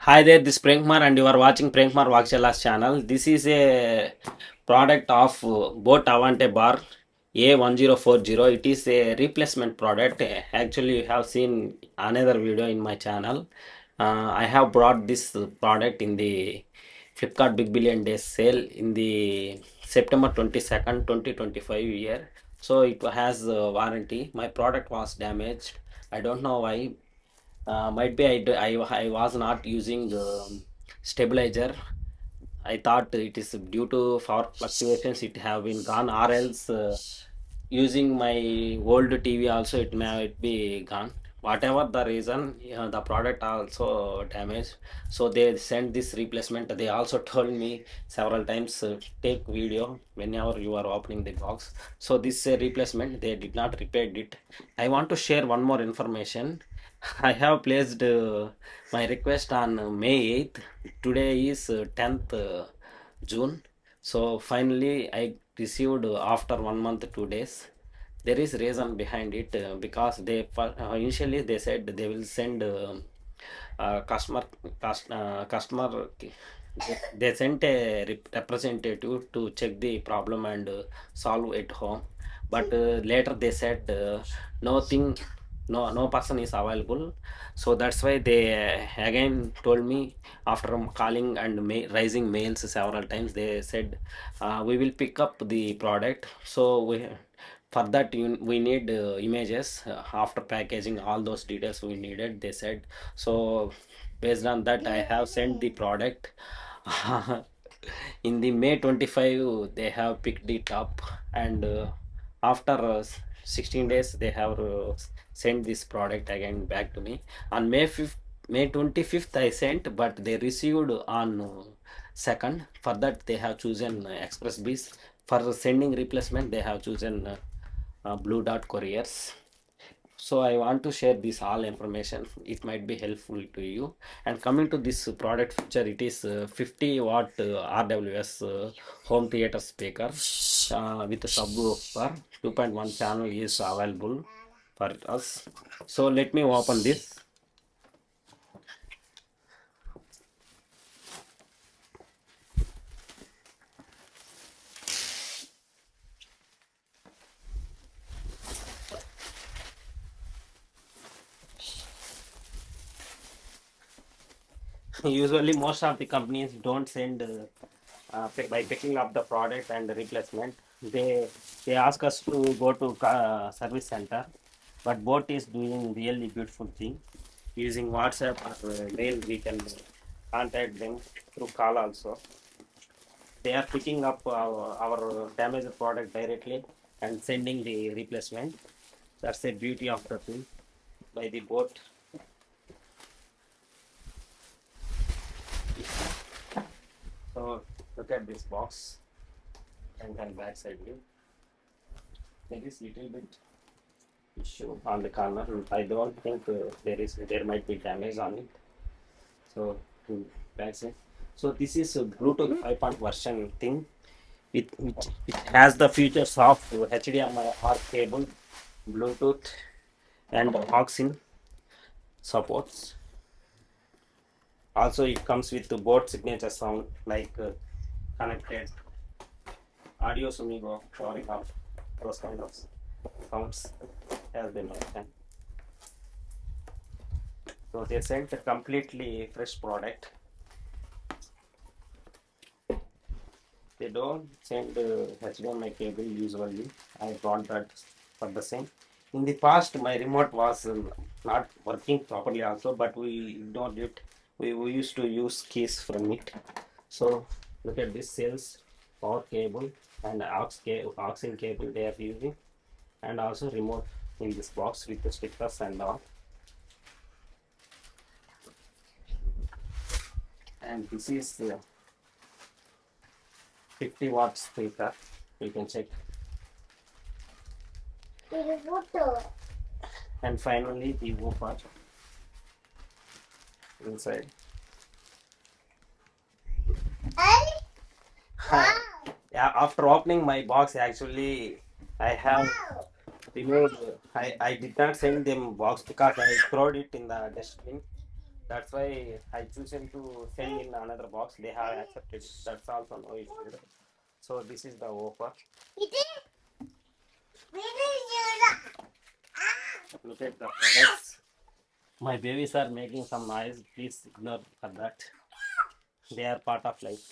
Hi there, this is Prankmar and you are watching Prankmar Vakshala's channel. This is a product of boAt Aavante bar A1040. It is a replacement product. Actually, you have seen another video in my channel. I have brought this product in the Flipkart Big Billion Days sale in the September 22nd, 2025 year. So it has warranty. My product was damaged. I don't know why. Might be I was not using stabilizer. I thought it is due to power fluctuations it have been gone, or else using my old TV also it might be gone. Whatever the reason, the product also damaged. So they sent this replacement. They also told me several times, take video whenever you are opening the box. So this replacement they did not repair it. I want to share one more information. I have placed my request on May 8th. Today is 10th June. So finally, I received after 1 month, 2 days. There is reason behind it because initially they said they will send customer customer. They sent a representative to check the problem and solve at home, but later they said nothing, no person is available. So that's why they again told me after calling and raising mails several times. They said we will pick up the product. So for that we need images after packaging, all those details we needed, they said. So based on that I have sent the product. In the May 25 they have picked it up, and after 16 days they have sent this product again back to me. On May 25th I sent, but they received on 2nd. For that they have chosen express bees. For sending replacement they have chosen blue dot couriers. So I want to share this all information. It might be helpful to you. And coming to this product feature, it is 50 watt RWS home theater speaker with a subwoofer. 2.1 channel is available for us. So let me open this. Usually most of the companies don't send by picking up the product and the replacement. They ask us to go to service center, but boAt is doing really beautiful thing. Using WhatsApp or mail we can contact them through call also. They are picking up our damaged product directly and sending the replacement. That's the beauty of the thing by the boAt. So look at this box and then back side view. There is little bit issue on the corner. I don't think there might be damage on it. So back side. So this is a Bluetooth 5 version thing. It has the features of HDMI or cable, Bluetooth, and aux-in supports. Also, it comes with the boAt signature sound like connected audio sumigo, showing off those kind of sounds has been mentioned. So they sent a completely fresh product. They don't send HDMI cable usually. I brought that for the same. In the past, my remote was not working properly also, but we ignored it. We used to use keys from it. So look at this sales power cable and aux-in cable they are using, and also remote in this box with the stickers and all. And this is the 50 watt speaker. You can check. And finally the woofer inside. Yeah, after opening my box, actually I have removed. I did not send them box because I thrown it in the dustbin. That's why I chosen to send in another box. They have accepted it. That's also no issue. So this is the offer. Look at the products. My babies are making some noise. Please ignore for that. They are part of life.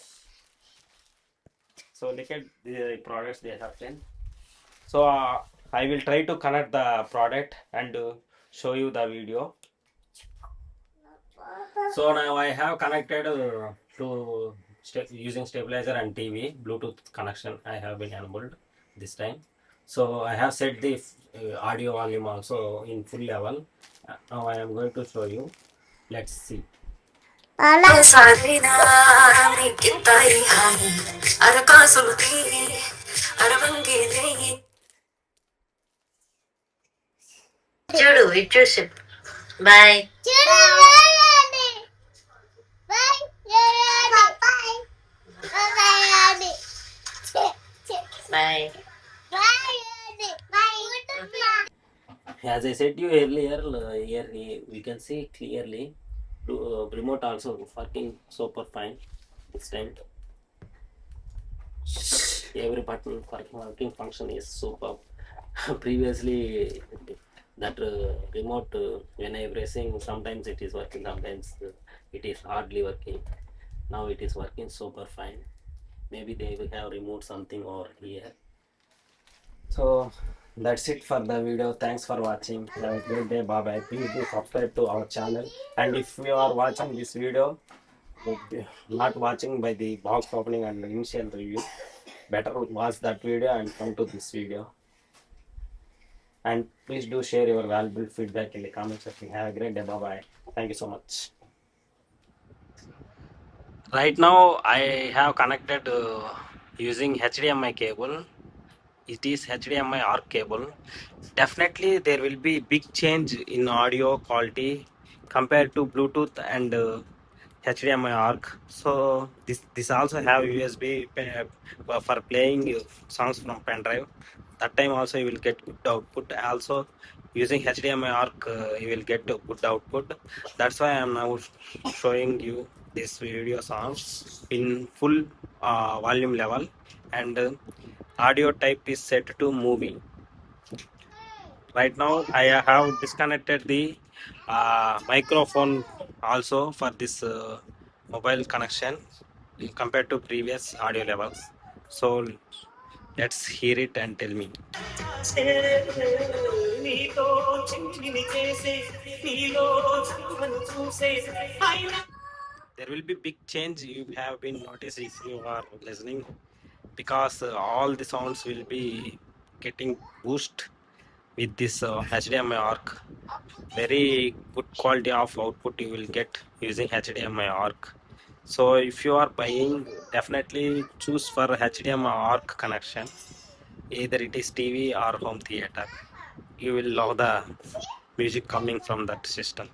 So look at the products they have sent. So I will try to connect the product and show you the video. So now I have connected to using stabilizer and TV Bluetooth connection. I have been enabled this time. So I have set the audio volume also in full level. Now I am going to show you. Let's see. సాధినా నీకింతాయి హాని అరకాసులు తీరి అరవంగిలేయి చూడు ఇటు చూసి bye bye As I said you earlier, here we can see clearly remote also working super fine this time. Every button for working function is super. Previously, that remote when I pressing, sometimes it is working, sometimes it is hardly working. Now it is working super fine. Maybe they will have removed something over here. So that's it for the video. Thanks for watching. Have a great day. Bye bye. Please do subscribe to our channel. And if you are watching this video, not watching by the box opening and initial review, better watch that video and come to this video. And please do share your valuable feedback in the comment section. Have a great day. Bye bye. Thank you so much. Right now I have connected using HDMI cable. It is HDMI ARC cable. Definitely there will be big change in audio quality compared to Bluetooth and HDMI ARC. So this also have USB for playing songs from pen drive. That time also you will get good output. Also using HDMI ARC you will get a good output. That's why I am now showing you this video song in full volume level, and audio type is set to movie. Right now I have disconnected the microphone also for this mobile connection compared to previous audio levels. So let's hear it and tell me. There will be big change you have been noticed if you are listening, because all the sounds will be getting boost with this HDMI ARC. Very good quality of output you will get using HDMI ARC. So if you are buying, definitely choose for HDMI ARC connection. Either it is TV or home theater. You will love the music coming from that system.